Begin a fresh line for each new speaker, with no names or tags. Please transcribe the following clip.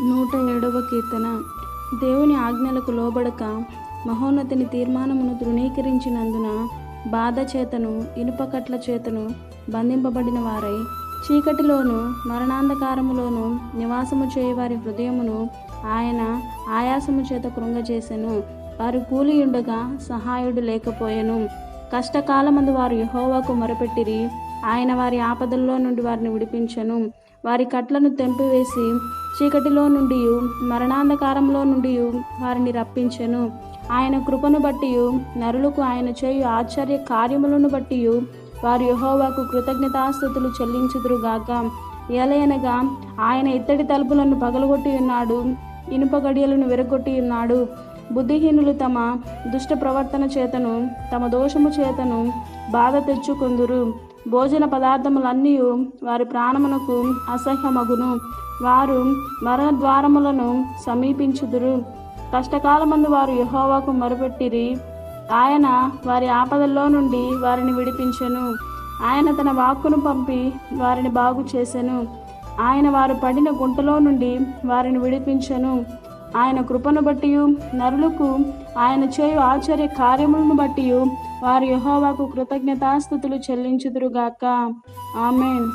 107వ కీర్తన. దేవుని ఆజ్ఞలకు లోబడక మహోన్నతుని తీర్మానమును తృణీకరించినందున బాధ చేతను ఇనుపకట్ల చేతను బంధింపబడిన వారై చీకటిలోను మరణాంధకారములోను నివాసము చేయవారి హృదయమును ఆయన ఆయాసము చేత కృంగచేసెను. వారు కూలియుండగా సహాయుడు లేకపోయెను. కష్టకాలమందు వారు యెహోవాకు మొరపెట్టిరి. ఆయన వారి ఆపదల్లో నుండి వారిని విడిపించెను. వారి కట్లను తెంపివేసి చీకటిలో నుండి మరణాంధకారంలో నుండి వారిని రప్పించెను. ఆయన కృపను బట్టి నరులకు ఆయన చేయు ఆశ్చర్య కార్యములను బట్టి వారు యెహోవాకు కృతజ్ఞతాస్తుతులు చెల్లించుదురుగాక. ఏలయనగా ఆయన ఇత్తడి తలుపులను పగలగొట్టి ఉన్నాడు, ఇనుప గడియలను విరగొట్టి ఉన్నాడు. బుద్ధిహీనులు తమ దుష్ట ప్రవర్తన చేతను తమ దోషము చేతను బాధ తెచ్చుకొందురు. భోజన పదార్థములన్నీ వారి ప్రాణమునకు అసహ్యమగును. వారు మరణద్వారములను సమీపించుదురు. కష్టకాలమందు వారు యెహోవాకు మొరపెట్టిరి. ఆయన వారి ఆపదల్లో నుండి వారిని విడిపించెను. ఆయన తన వాక్కును పంపి వారిని బాగు చేసెను. ఆయన వారు పడిన గుంటలో నుండి వారిని విడిపించెను. ఆయన కృపను బట్టి నరులకు ఆయన చేయు ఆశ్చర్య కార్యములను బట్టి వారు యెహోవాకు కృతజ్ఞతాస్తుతులు చెల్లించుదురుగాక. ఆమేన్.